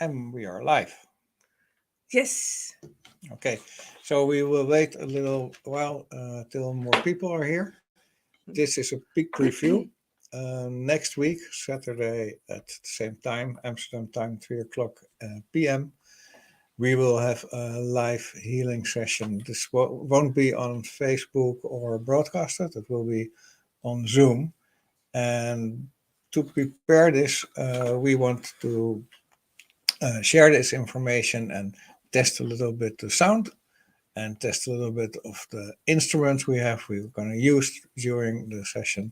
And we are live. Yes. Okay, so we will wait a little while till more people are here. This is a peak preview. Next week, Saturday at the same time, Amsterdam time, 3 o'clock p.m., we will have a live healing session. This won't be on Facebook or broadcasted, it will be on Zoom. And to prepare this, we want to share this information and test a little bit the sound and test a little bit of the instruments we're going to use during the session.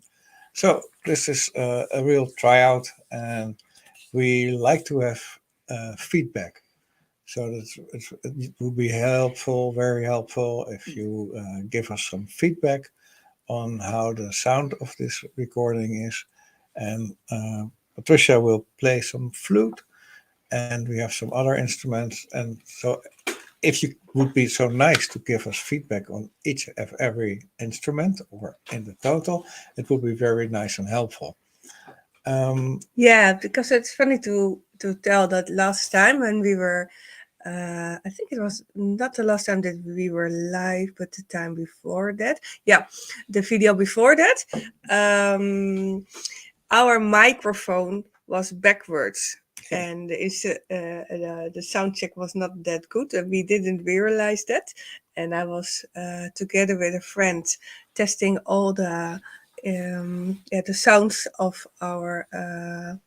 So this is a real tryout, and we like to have feedback. So it would be helpful, very helpful, if you give us some feedback on how the sound of this recording is. And Patricia will play some flute, and we have some other instruments. And so if you would be so nice to give us feedback on each of every instrument or in the total, it would be very nice and helpful. Yeah, because it's funny to tell that last time when we were, I think it was not the last time that we were live, but the time before that. Yeah, the video before that. Our microphone was backwards. And the sound check was not that good, and we didn't realize that. And I was together with a friend testing all the sounds of our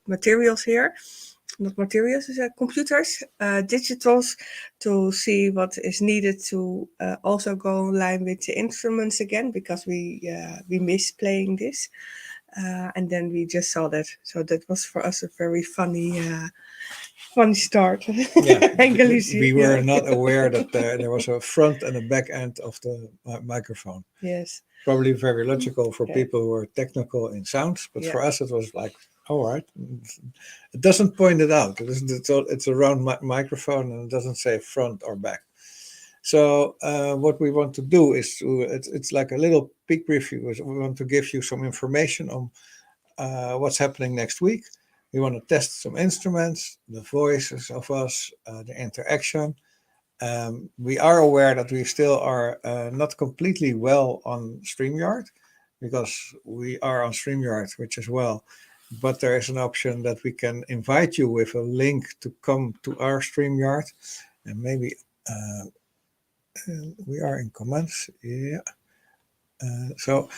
materials here, not materials, computers, digitals, to see what is needed to also go in line with the instruments again, because we miss playing this. And then we just saw that, so that was for us a very funny start. Yeah, we Yeah. were not aware that there was a front and a back end of the microphone. Yes. Probably very logical for Yeah. people who are technical in sounds, but Yeah. for us it was like, all right, it doesn't point it out. It's a round microphone, and it doesn't say front or back. So what we want to do is it's like a little peek preview. We want to give you some information on what's happening next week. We want to test some instruments, the voices of us, the interaction. We are aware that we still are not completely well on StreamYard, because we are on StreamYard, which is well. But there is an option that we can invite you with a link to come to our StreamYard, and maybe we are in comments. Yeah. So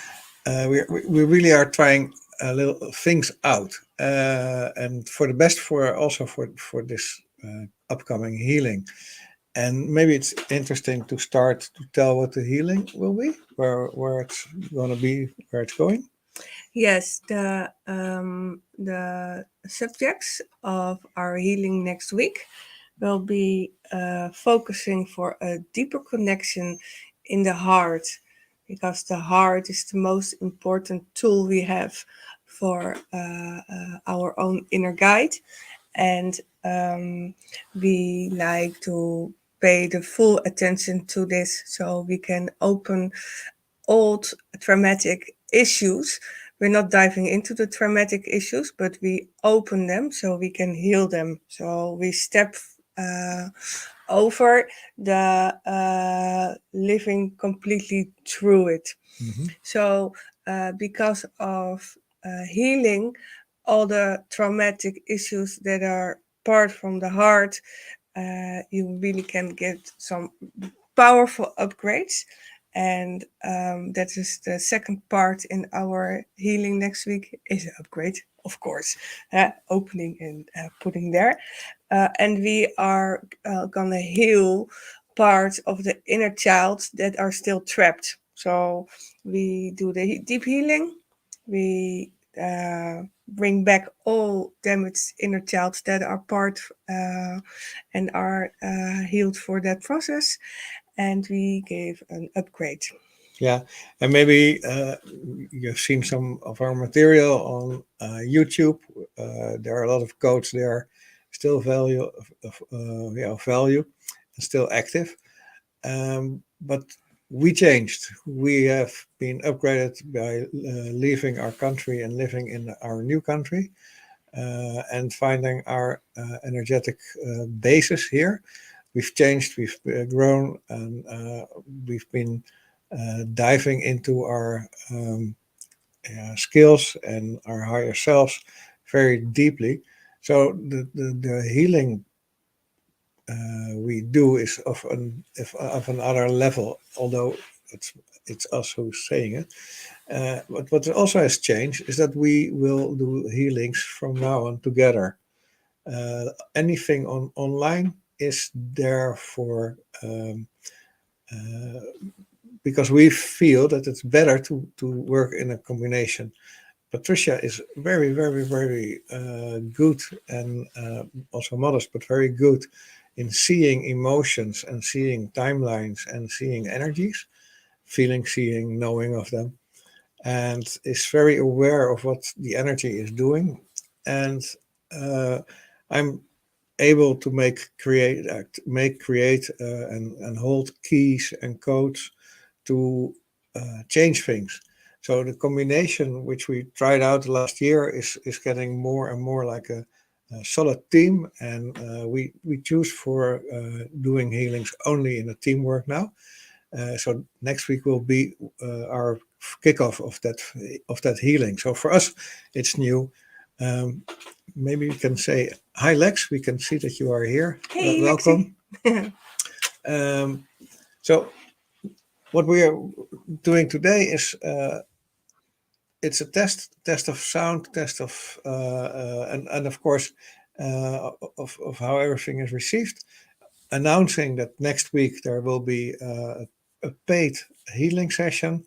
we really are trying a little things out, and for the best, for also for this upcoming healing. And maybe it's interesting to start to tell what the healing will be, where it's going to be, where it's going. Yes, the subjects of our healing next week will be focusing for a deeper connection in the heart, because the heart is the most important tool we have for our own inner guide. And we like to pay the full attention to this, so we can open old traumatic issues. We're not diving into the traumatic issues, but we open them so we can heal them. So we step uh, over the living completely through it. Hmm. So, because of healing all the traumatic issues that are part from the heart, you really can get some powerful upgrades. And that is the second part in our healing next week, is an upgrade, of course, opening and putting there. And we are gonna heal parts of the inner child that are still trapped. So we do the deep healing. We bring back all damaged inner child that are part and are healed for that process. And we gave an upgrade. Yeah, and maybe you've seen some of our material on YouTube. There are a lot of codes there, still value, and still active. But we changed. We have been upgraded by leaving our country and living in our new country. and finding our energetic basis here. We've changed, we've grown, and we've been diving into our skills and our higher selves very deeply. So the healing we do is of another level, although it's it's us who's saying it. But what also has changed is that we will do healings from now on together. Anything online is there for uh, because we feel that it's better to work in a combination. Patricia is very, very, very good and also modest, but very good in seeing emotions and seeing timelines and seeing energies, feeling, seeing, knowing of them, and is very aware of what the energy is doing. And I'm able to make create and hold keys and codes to change things. So the combination which we tried out last year is getting more and more like a solid team, and we choose for doing healings only in a teamwork now. So next week will be our kickoff of that healing. So for us, it's new. Um, Maybe we can say hi, Lex. We can see that you are here. Hey, Welcome. Lexi. Um, so what we are doing today is it's a test of sound, test of and of course of how everything is received. Announcing that next week there will be a paid healing session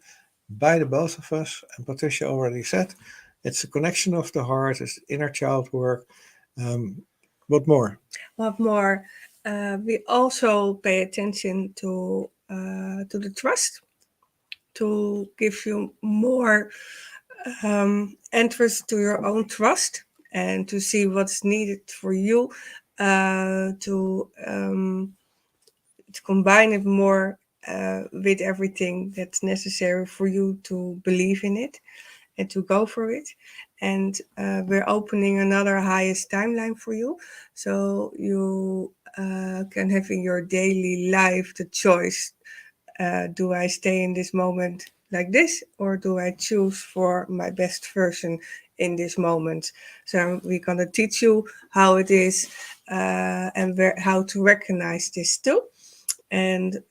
by the both of us. And Patricia already said it's a connection of the heart, it's inner child work. What more? What more? We also pay attention to the trust, to give you more interest to your own trust, and to see what's needed for you to combine it more with everything that's necessary for you to believe in it and to go for it. And we're opening another highest timeline for you, so you can have in your daily life the choice: do I stay in this moment like this, or do I choose for my best version in this moment? So we're going to teach you how it is, and how to recognize this too. And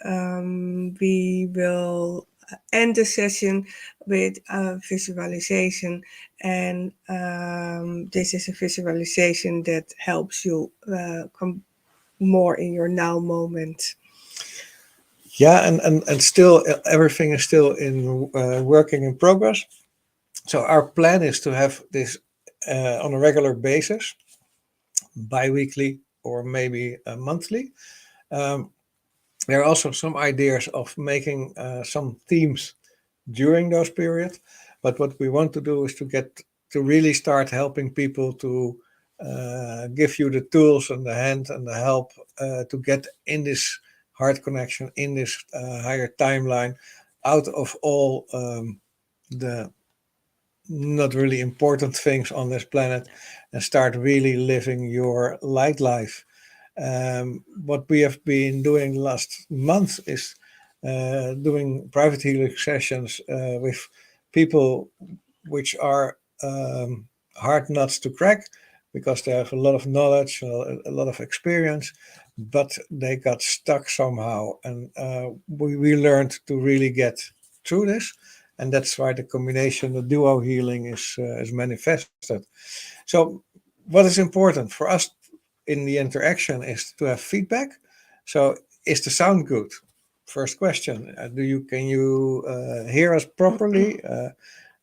we will end the session with a visualization. And this is a visualization that helps you come more in your now moment. Yeah, and still everything is still in working in progress. So our plan is to have this on a regular basis, bi-weekly or maybe monthly. Um, there are also some ideas of making some themes during those periods. But what we want to do is to really start helping people to give you the tools and the hand and the help to get in this heart connection, in this higher timeline, out of all the not really important things on this planet, and start really living your light life. What we have been doing last month is doing private healing sessions with people which are hard nuts to crack because they have a lot of knowledge, a lot of experience, but they got stuck somehow. And we learned to really get through this. And that's why the combination, the duo healing is manifested. So what is important for us in the interaction is to have feedback. So is the sound good? First question. Can you hear us properly?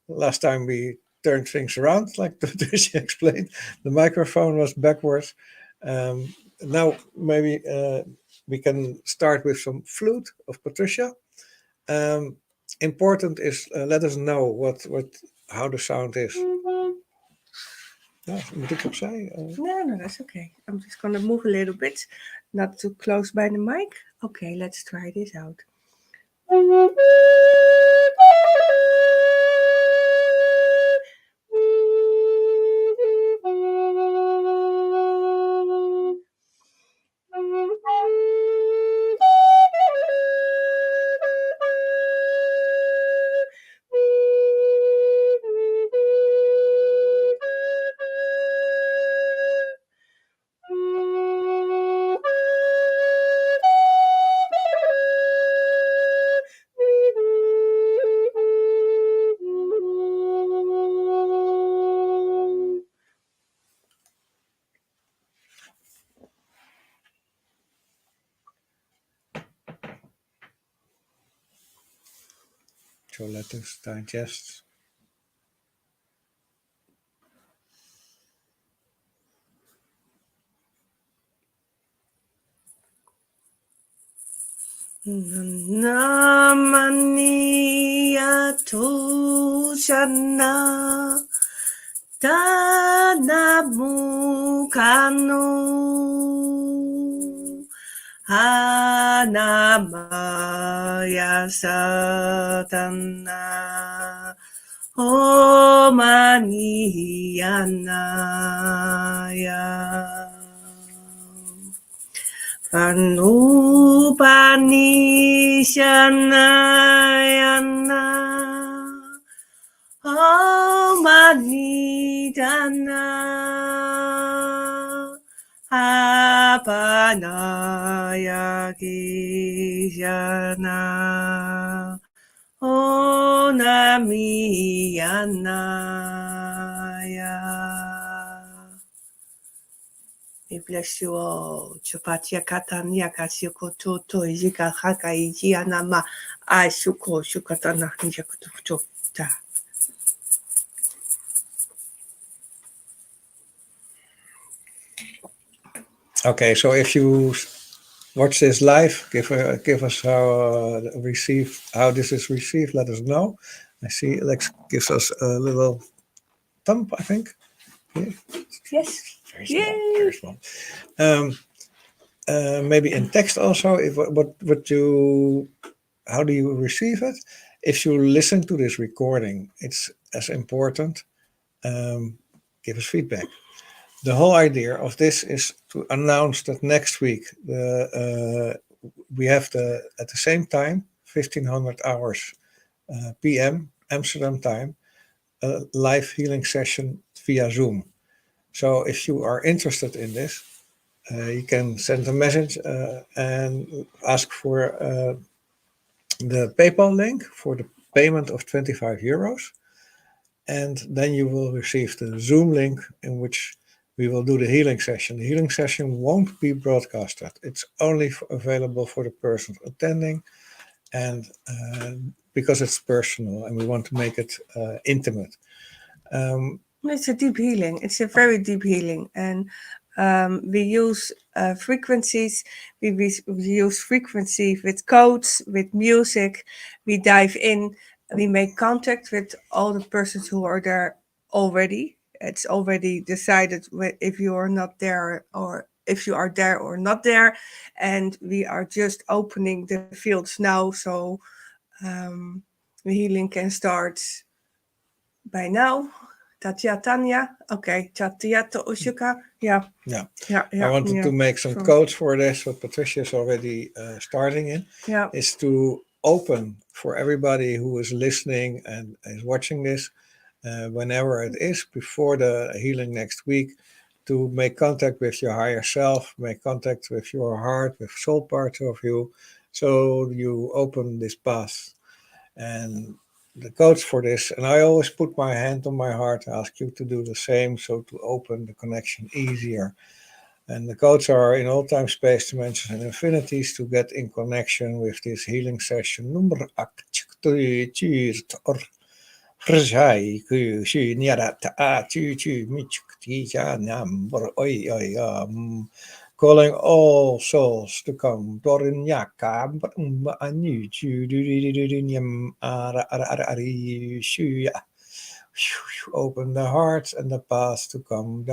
Last time we turned things around, like Patricia explained, the microphone was backwards. Now maybe we can start with some flute of Patricia. Um, Important is let us know what how the sound is. Ja, moet ik opzij? No, that's okay. I'm just going to move a little bit, not too close by the mic. Okay, let's try this out. So let us digest. Namaniyato Shana Tanamukano Hanamaya Satana Omaniyanaya Anupanishanayana Omanidana Apanaya Kishana Onamiyanaya. We bless you all. Chupatia katania kasiko toto izika haka iji anama ashuko shukatana njakuto. Okay, so if you watch this live, give us how this is received. Let us know. I see Alex gives us a little thumb, I think. Yeah. Yes. Very small. Yay. Very small. Maybe in text also. If what you how do you receive it? If you listen to this recording, it's as important. Give us feedback. The whole idea of this is to announce that next week we have at the same time 1500 hours p.m. Amsterdam time a live healing session via Zoom. So if you are interested in this, you can send a message and ask for the PayPal link for the payment of 25 euros. And then you will receive the Zoom link in which we will do the healing session. The healing session won't be broadcasted. It's only available for the person attending, and because it's personal and we want to make it intimate. It's a deep healing. It's a very deep healing. And we use frequencies. We use frequency with codes, with music. We dive in. We make contact with all the persons who are there already. It's already decided if you are not there or if you are there or not there. And we are just opening the fields now. So the healing can start by now. Tanya. Okay. Tatiata Ushuka. Yeah. Yeah. Yeah. I wanted to make some codes for this, what Patricia is already starting in, is to open for everybody who is listening and is watching this, whenever it is, before the healing next week, to make contact with your higher self, make contact with your heart, with soul parts of you, so you open this path. And the codes for this, and I always put my hand on my heart, ask you to do the same, so to open the connection easier. And the codes are in all time, space, dimensions, and infinities to get in connection with this healing session. Number calling all souls to come. Open the hearts and the paths to come.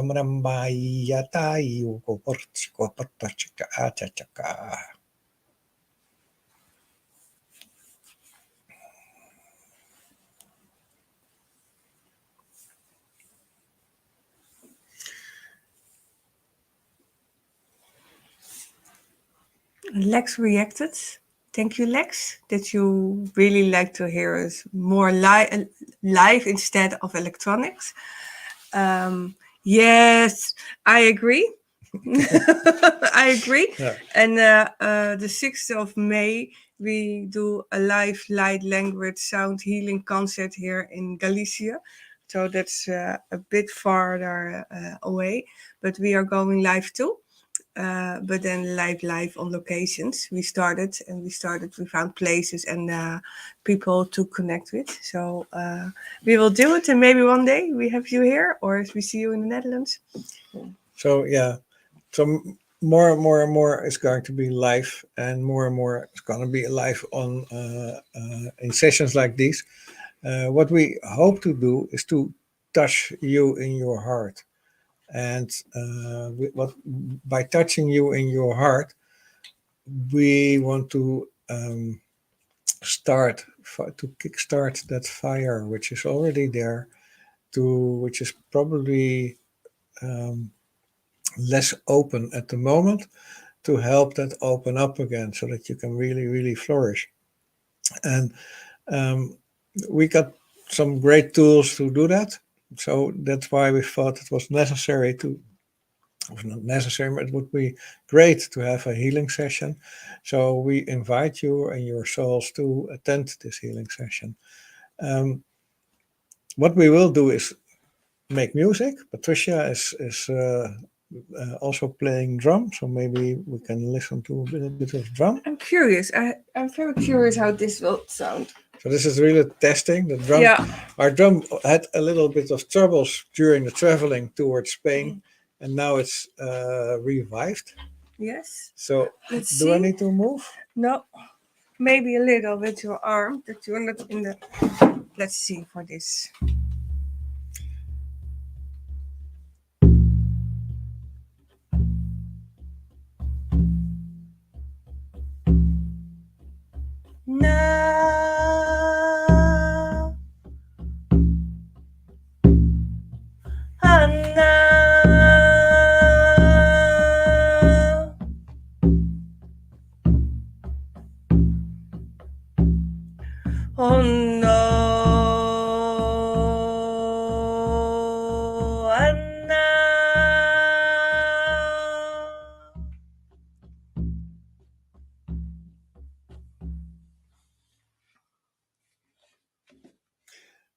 Lex reacted. Thank you, Lex, that you really like to hear us more live instead of electronics. Yes, I agree. I agree. Yeah. And the 6th of May, we do a live light language sound healing concert here in Galicia. So that's a bit farther away, but we are going live too. but then live on locations. We found places and people to connect with. So we will do it, and maybe one day we have you here, or if we see you in the Netherlands. So yeah, so more and more and more is going to be live, and more is going to be live on in sessions like these. What we hope to do is to touch you in your heart, and what by touching you in your heart, we want to to kickstart that fire which is already there, to which is probably um, less open at the moment, to help that open up again so that you can really flourish. And um, we got some great tools to do that. So that's why we thought it was necessary to, was not necessary, but it would be great to have a healing session. So we invite you and your souls to attend this healing session. Um, what we will do is make music. Patricia is also playing drum, so maybe we can listen to a bit of drum. I'm curious. I'm very curious how this will sound. So this is really testing the drum. Yeah. Our drum had a little bit of troubles during the traveling towards Spain, and now it's revived. Yes. So Let's do I see. need to move? No. Maybe a little with your arm that you're not in the. Let's see for this. Now, now, oh no, and now.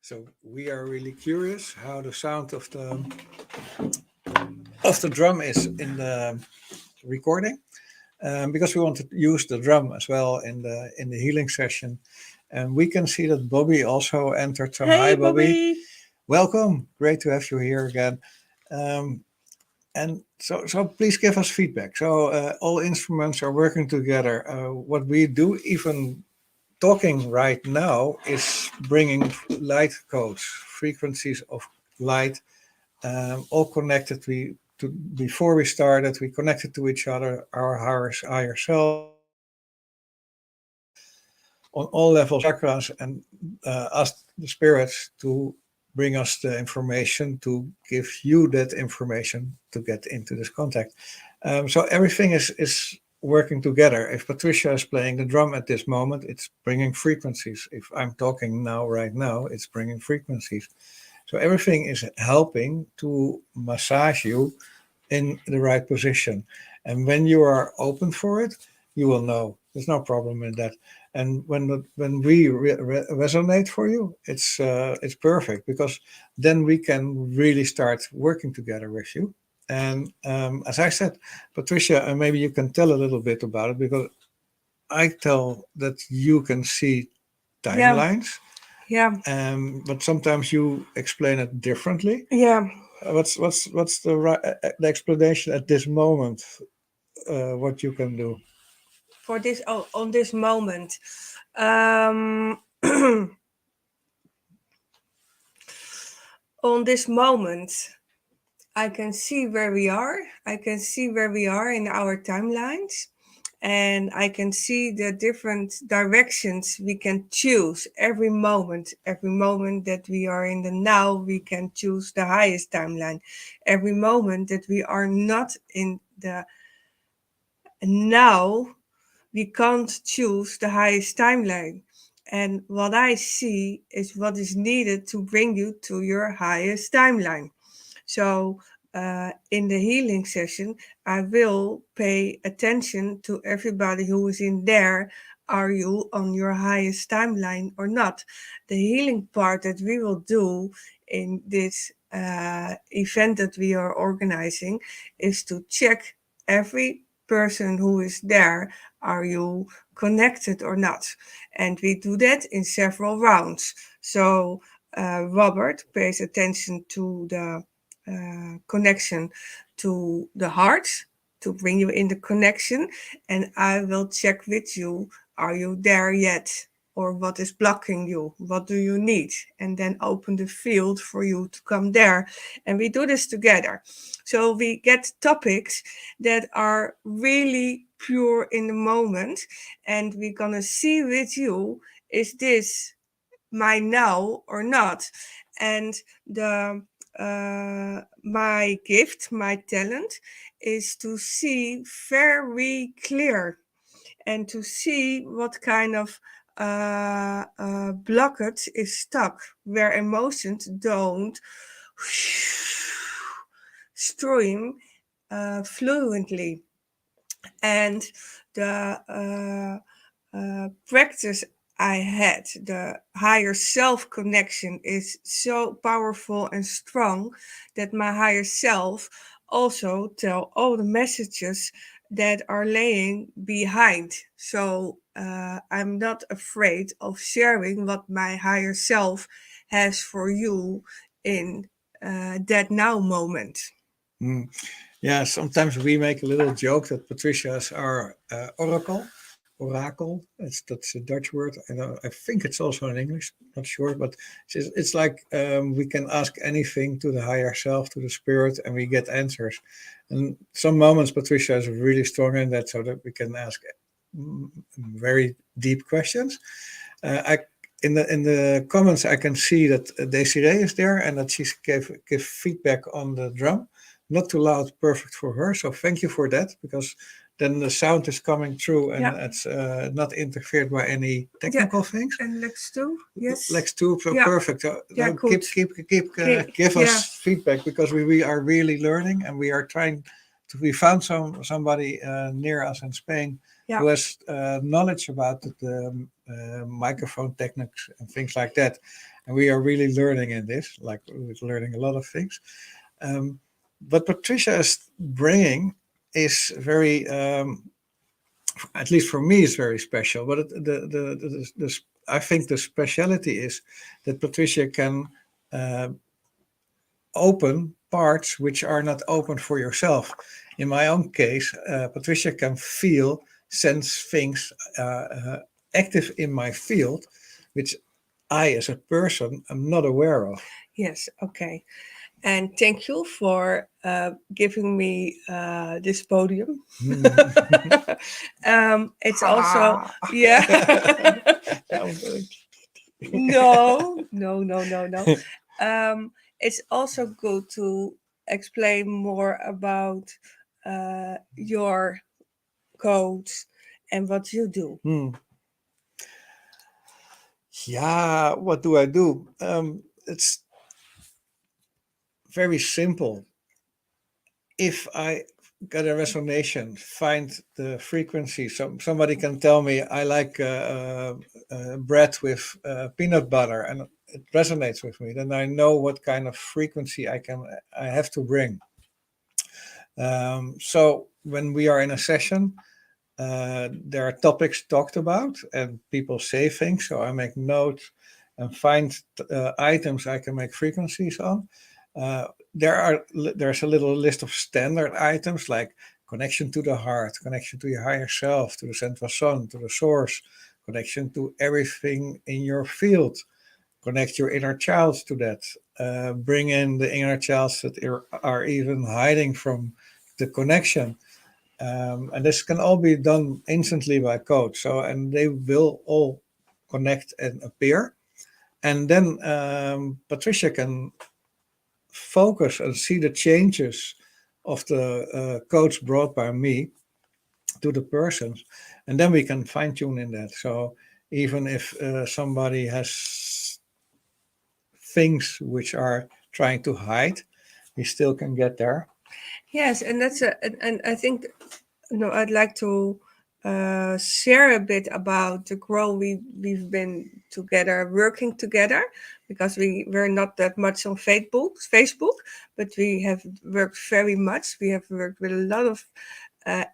So we are really curious how the sound of the drum is in the recording, because we want to use the drum as well in the healing session. And we can see that Bobby also entered. So Hey, hi, Bobby. Bobby. Welcome. Great to have you here again. And so please give us feedback. So all instruments are working together. What we do, even talking right now, is bringing light codes, frequencies of light, all connected. Before we started, we connected to each other, our higher selves, on all levels, chakras, and asked the spirits to bring us the information, to give you that information to get into this contact. So everything is working together. If Patricia is playing the drum at this moment, it's bringing frequencies. If I'm talking now, right now, it's bringing frequencies. So everything is helping to massage you in the right position. And when you are open for it, you will know. There's no problem in that. And when we resonate for you, it's perfect, because then we can really start working together with you. And as I said, Patricia, and maybe you can tell a little bit about it, because I tell that you can see timelines, but sometimes you explain it differently. Yeah. What's the explanation at this moment? What you can do? For this, on this moment. Um, on this moment, I can see where we are. I can see where we are in our timelines. And I can see the different directions we can choose every moment. Every moment that we are in the now, we can choose the highest timeline. Every moment that we are not in the now, we can't choose the highest timeline. And what I see is what is needed to bring you to your highest timeline. So, in the healing session, I will pay attention to everybody who is in there. Are you on your highest timeline or not? The healing part that we will do in this event that we are organizing is to check every person who is there, are you connected or not? And we do that in several rounds. So Robert pays attention to the connection to the heart, to bring you in the connection, and I will check with you, are you there yet? Or what is blocking you? What do you need? And then open the field for you to come there. And we do this together. So we get topics that are really pure in the moment. And we're going to see with you, is this my now or not? And the my gift, my talent is to see very clear and to see what kind of blockage is stuck, where emotions don't stream fluently. And the practice I had, the higher self connection is so powerful and strong that my higher self also tell all the messages that are laying behind. So I'm not afraid of sharing what my higher self has for you in that now moment. Mm. Yeah, sometimes we make a little joke that Patricia is our oracle. That's a Dutch word. I think it's also in English. Not sure, but it's like we can ask anything to the higher self, to the spirit, and we get answers. And some moments Patricia is really strong in that, so that we can ask very deep questions. I in the comments I can see that Desiree is there and that she give feedback on the drum. Not too loud, perfect for her. So thank you for that, because then the sound is coming through and Yeah. it's not interfered by any technical things. And Lex too? Yes. Lex too, so Yeah. perfect. So Yeah, now good. give Yeah. us feedback, because we are really learning and we are trying to. We found somebody near us in Spain who Yeah. has knowledge about the microphone techniques and things like that, and we are really learning in this. Like we're learning a lot of things. What Patricia is bringing is very, at least for me, is very special. But I think the speciality is that Patricia can uh, open parts which are not open for yourself. In my own case, Patricia can feel, sense things active in my field, which I, as a person, am not aware of. Yes. Okay. And thank you for giving me this podium. It's also, yeah. No, no, no, no, no. It's also good to explain more about your codes and what you do. Yeah, what do I do? It's very simple. If I get a resonation, find the frequency. Somebody can tell me I like bread with peanut butter, and it resonates with me. Then I know what kind of frequency I have to bring. So when we are in a session, there are topics talked about, and people say things. So I make notes and find items I can make frequencies on. Uh, there's a little list of standard items like connection to the heart, connection to your higher self, to the central sun, to the source, connection to everything in your field. Connect your inner child to that. Bring in the inner child that are even hiding from the connection. And this can all be done instantly by code. So, and they will all connect and appear. And then Patricia can focus and see the changes of the codes brought by me to the persons. And then we can fine tune in that. So even if somebody has things which are trying to hide, we still can get there. Yes, and and I think no, I'd like to share a bit about the grow we've been together, working together, because we're not that much on Facebook, but we have worked very much. We have worked with a lot of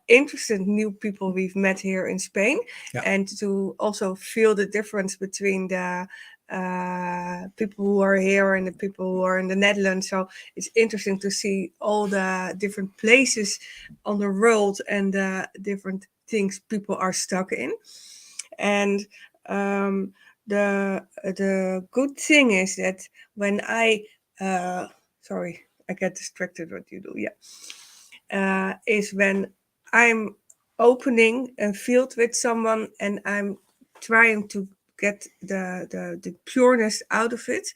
interesting new people we've met here in Spain, Yeah. and to also feel the difference between the people who are here and the people who are in the Netherlands. So it's interesting to see all the different places on the world and the different things people are stuck in. And the good thing is that when sorry, I get distracted. What you do, yeah, is when I'm opening a field with someone and I'm trying to get the pureness out of it.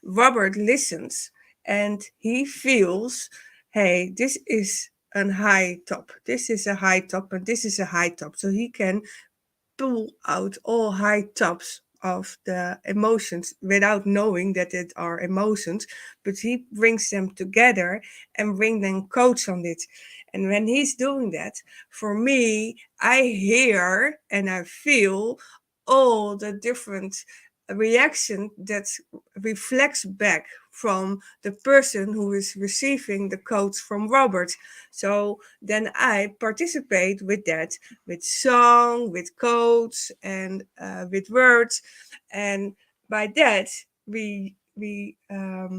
Robert listens and he feels, hey, this is a high top. This is a high top, and this is a high top. So he can pull out all high tops of the emotions without knowing that it are emotions, but he brings them together and bring them codes on it. And when he's doing that, for me, I hear and I feel all the different reaction that reflects back from the person who is receiving the codes from Robert. So then I participate with that, with song, with codes, and with words, and by that we uh,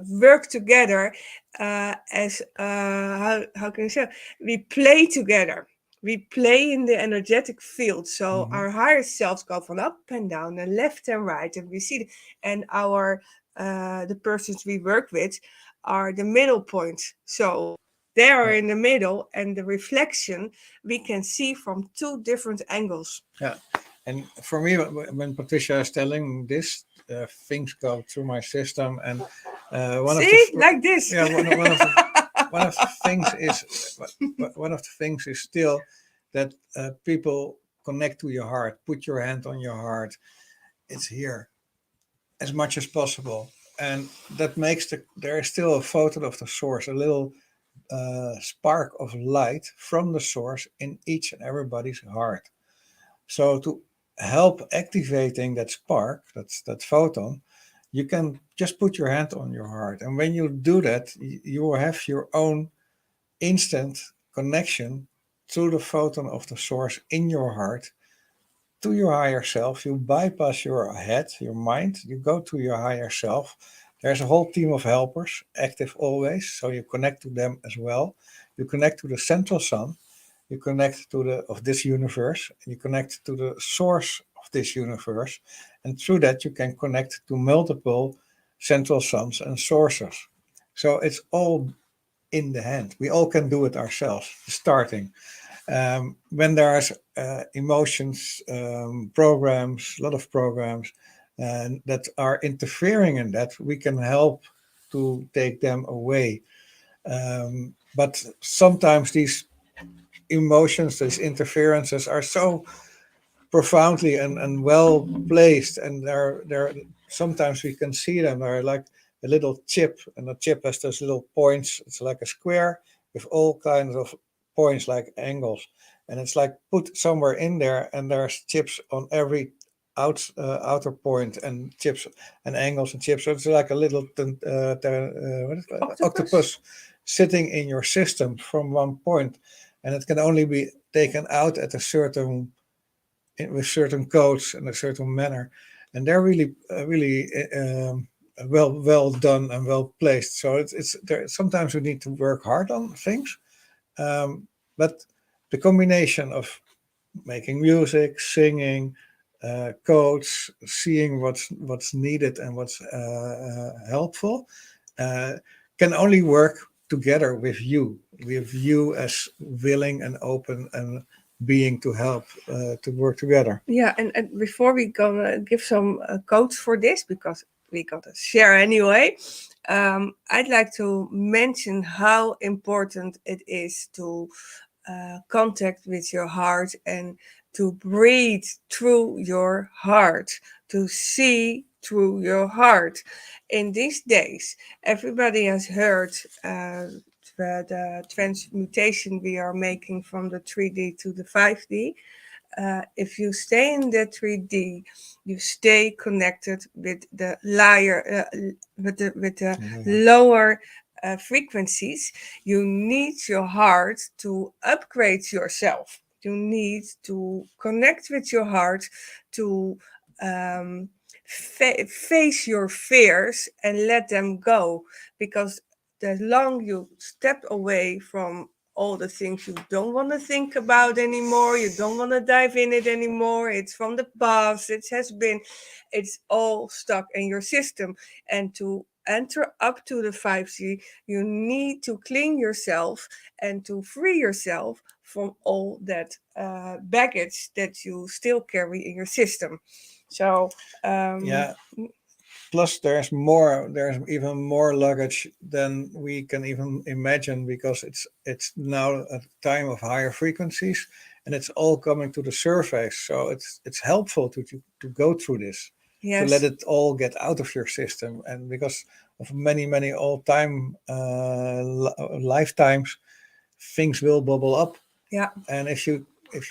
work together as how can I say, we play together. We play in the energetic field, so Mhm. our higher selves go from up and down and left and right, and we see and our the persons we work with are the middle points. So they are Yeah. in the middle, and the reflection we can see from two different angles. Yeah. And for me, when Patricia is telling this, things go through my system, and one of the See, like this. yeah, one of the things is one of the things is still that people connect to your heart. Put your hand on your heart. It's here as much as possible, and that makes there is still a photo of the source, a little spark of light from the source in each and everybody's heart. So to help activating that spark, that photon, you can just put your hand on your heart, and when you do that, you will have your own instant connection to the photon of the source in your heart, to your higher self. You bypass your head, your mind, you go to your higher self. There's a whole team of helpers active always, so you connect to them as well. You connect to the central sun, you connect to the of this universe, you connect to the source of this universe, and through that you can connect to multiple central suns and sources. So it's all in the hand. We all can do it ourselves, starting. When there's emotions, programs, a lot of programs, and that are interfering in that, we can help to take them away. But sometimes these emotions, these interferences are so profoundly and well placed, and they're sometimes we can see them. They're like a little chip, and the chip has those little points. It's like a square with all kinds of points like angles, and it's like put somewhere in there, and there's chips on every outer point, and chips and angles and chips. So it's like a little what is it? Octopus. Octopus sitting in your system from one point, and it can only be taken out at a certain with certain codes in a certain manner, and they're really well done and well placed. So it's there. Sometimes we need to work hard on things, but the combination of making music, singing, codes, seeing what's needed and what's helpful, uh, can only work together with you as willing and open and being to help to work together. Yeah, and before we gonna give some codes for this, because we gotta share anyway, I'd like to mention how important it is to contact with your heart and to breathe through your heart, to see through your heart. In these days, everybody has heard the transmutation we are making from the 3D to the 5D. If you stay in the 3D, you stay connected with the with the Yeah. lower frequencies, you need your heart to upgrade yourself. You need to connect with your heart to face your fears and let them go. Because the long you step away from all the things you don't want to think about anymore, you don't want to dive in it anymore, it's from the past, it has been, it's all stuck in your system. And to enter up to the 5G, you need to clean yourself and to free yourself from all that baggage that you still carry in your system. So Yeah. Plus, there's even more luggage than we can even imagine, because it's now a time of higher frequencies, and it's all coming to the surface. So it's helpful to go through this, to let yes, it all get out of your system. And because of many all time lifetimes, things will bubble up. yeah, And if you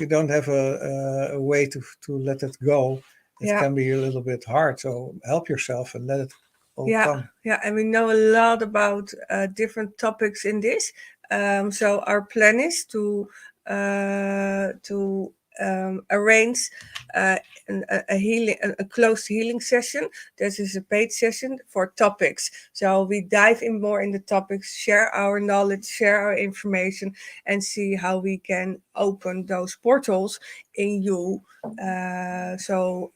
don't have a way to let it go, it yeah. can be a little bit hard. So help yourself and let it all Yeah, come. yeah, and we know a lot about different topics in this. So our plan is to arrange uh, a healing, a closed healing session. This is a paid session for topics. So we dive in more in the topics, share our knowledge, share our information, and see how we can open those portals in you, so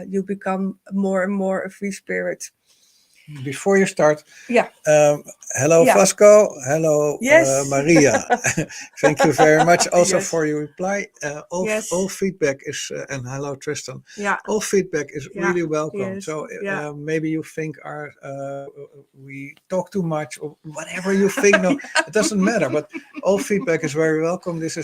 you become more and more a free spirit. Before you start, Yeah. um, hello Yeah. Vasco, hello Yes. Maria. Thank you very much also Yes. for your reply. All Yes. feedback is, and hello Tristan. Yeah. All feedback is Yeah. really welcome. Yes. So Yeah. maybe you think we talk too much, or whatever you think. No, it doesn't matter. But all feedback is very welcome. This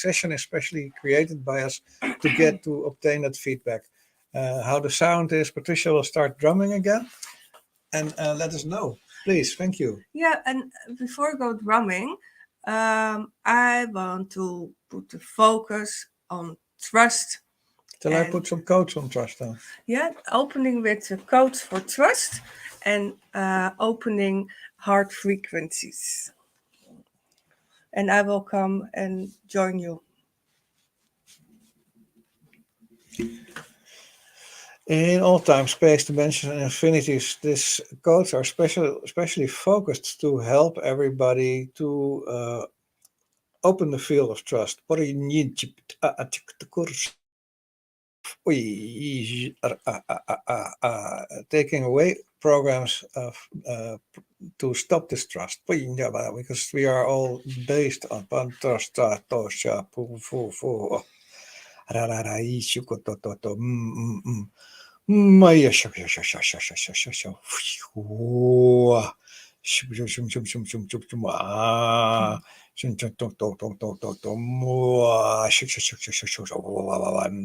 session is especially created by us to obtain that feedback. How the sound is. Patricia will start drumming again, and let us know, please. Thank you. Yeah. And before I go drumming, I want to put the focus on trust. Shall I And put some codes on trust then? yeah, opening with the codes for trust and opening heart frequencies. And I will come and join you. In all time, space, dimensions, and infinities, these codes are especially focused to help everybody to open the field of trust. Taking away programs to stop this trust, because we are all based on trust. Maya shum shum shum shum shum shum shum shum shum. Shum shum shum shum shum shum shum shum. Ah. Shum shum tok tok tok tok tok tok. Mwah. Shum shum shum shum shum shum shum.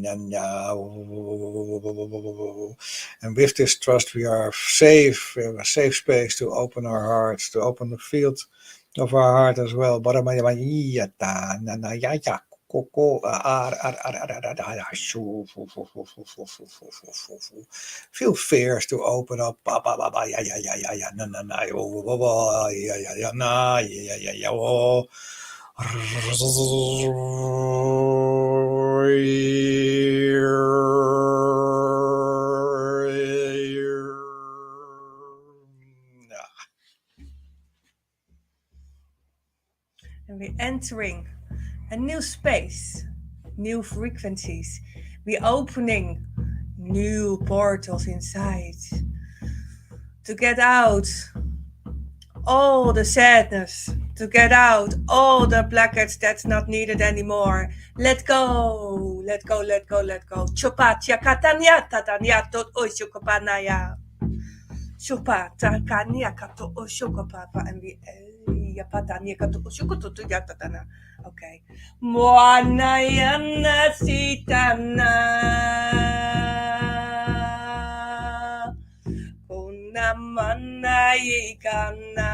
Nya nya. And with this trust, we are safe. We have a safe space to open our hearts, to open the field of our heart as well. Coco, feel fears to open up. Yeah, yeah, yeah, yeah, yeah, na, na, na, yeah, yeah, yeah, na, yeah, yeah, yeah, oh. And we're entering a new space, new frequencies. We're opening new portals inside to get out all the sadness, to get out all the blackheads that's not needed anymore. Let go, let go, let go, let go. Chupatia katanya tatanya tot oshukapanaya. Chupa takanya kato oshukapapa, and we yapatanya kato oshukoto to yatatana. Okay. Moanayana sitana. Kunamanayikana.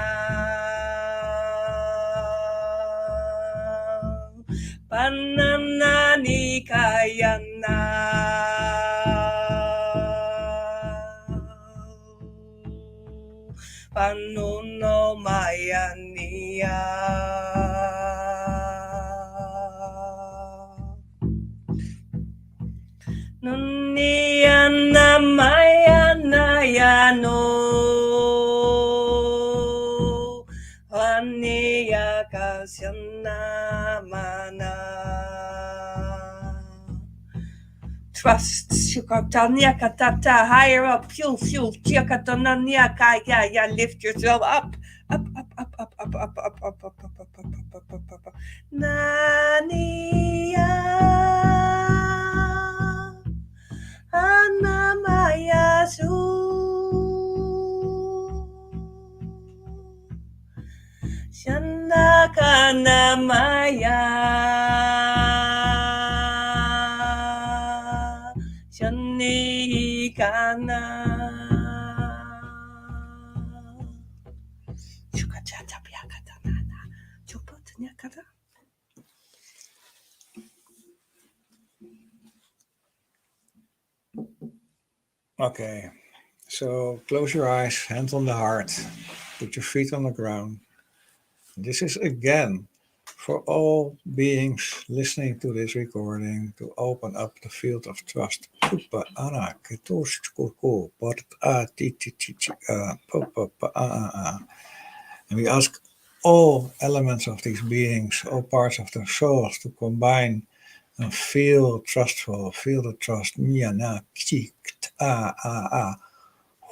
Panananikayana. Panuno Nunia namaya nayano Ania kasyana mana Trust Shukatanya Katata higher up, fuel, Chikatananya Kaya, lift yourself up. Up. Nania Anamayasu Shanakanamaya Shanikana Shukachatapiakatanana Chupatanyakata. Okay, so close your eyes, hand on the heart, put your feet on the ground. This is again for all beings listening to this recording to open up the field of trust. Pupa ana ketos kuku pot a ti ti ti ti pupa pa a. And we ask all elements of these beings, all parts of their souls to combine and feel trustful, feel the trust. Mia na ki a.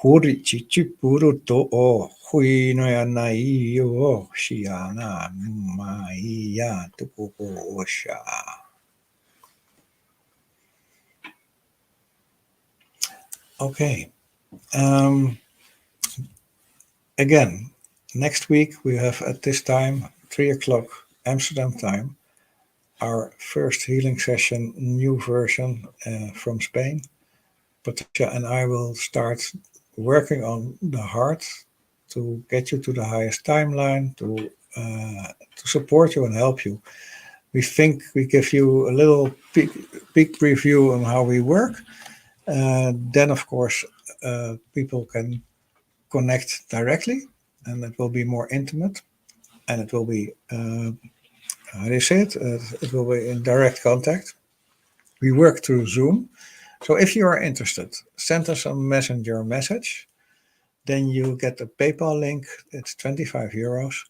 Hori chichipuru to o hui no ya nai yo shiana mai ya tukuko osha. Okay. Again, next week we have at this time, 3 o'clock Amsterdam time, our first healing session, new version from Spain. Patricia and I will start working on the heart to get you to the highest timeline, to support you and help you. We think we give you a little peek preview on how we work. Then, of course, people can connect directly, and it will be more intimate, and it will be, how do you say it? It will be in direct contact. We work through Zoom. So if you are interested, send us a messenger message. Then you get a PayPal link. It's 25 euros.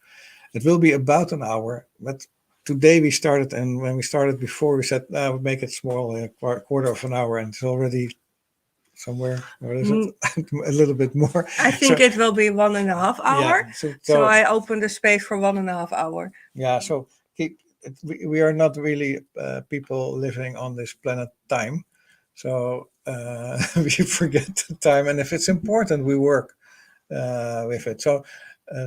It will be about an hour. But today we started, and when we started before, we said, we'll make it small, a quarter of an hour, and it's already somewhere, what is it? A little bit more. I think it will be 1.5 hour. Yeah, so I opened the space for 1.5 hour. Yeah, so we are not really people living on this planet time. So we forget the time. And if it's important, we work with it. So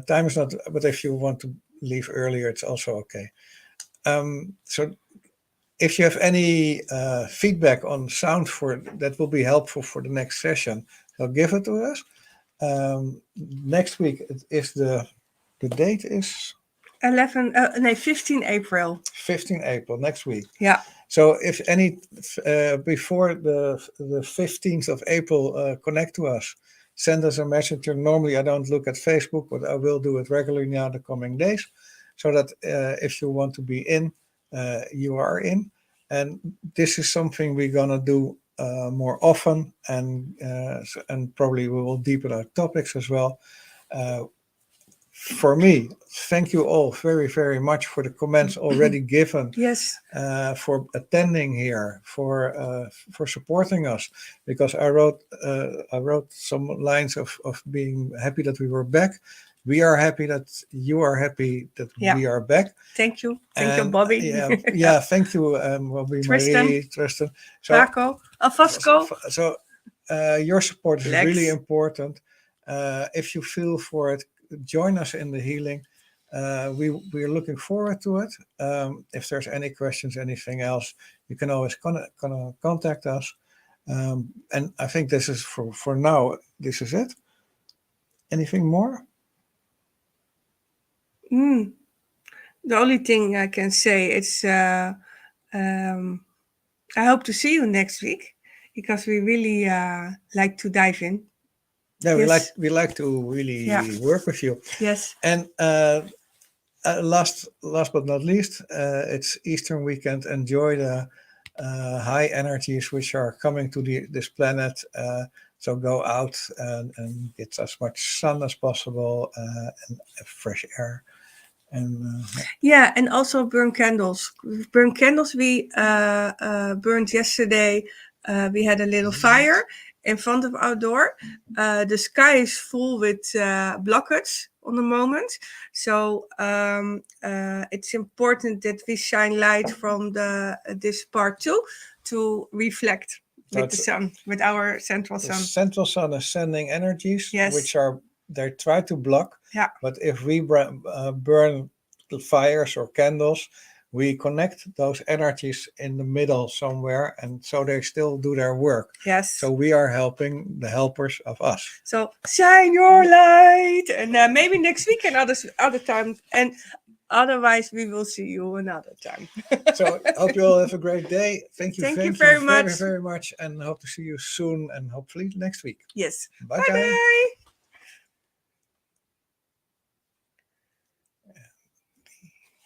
time is not, but if you want to leave earlier, it's also okay. So if you have any feedback on sound that will be helpful for the next session, so give it to us. Next week is the date is 15 April. 15 April next week. Yeah. So if any before the 15th of April, connect to us. Send us a messenger. Normally I don't look at Facebook, but I will do it regularly now the coming days, so that if you want to be in, you are in. And this is something we're gonna do more often, and probably we will deepen our topics as well. For me, thank you all very, very much for the comments already given. Yes. For attending here, for supporting us, because I wrote some lines of being happy that we were back. We are happy that you are happy that we are back. Thank you. Thank you, Bobby. Yeah, thank you, Bobby, Marie, Tristan. So, Paco, Vasco. So your support is really important. If you feel for it, join us in the healing. We're looking forward to it. If there's any questions, anything else, you can always contact us. And I think this is for now. This is it. Anything more? The only thing I can say is I hope to see you next week, because we really like to dive in. Yeah, we like to really work with you. Yes. And Last but not least, it's Easter weekend. Enjoy the high energies which are coming to this planet. So go out and get as much sun as possible and fresh air. And Yeah, and also burn candles. Burn candles. We burned yesterday. We had a little fire in front of our door. The sky is full with blockage on the moment, so it's important that we shine light from this part too to reflect with the sun, with our central the sun. central sun is sending energies Yes. which are they try to block. Yeah. But if we burn the fires or candles, we connect those energies in the middle somewhere, and so they still do their work. Yes. So we are helping the helpers of us. So shine your light, and maybe next week and other time, and otherwise we will see you another time. So hope you all have a great day. Thank you very much. very much, and hope to see you soon and hopefully next week. Yes. Bye Bye bye.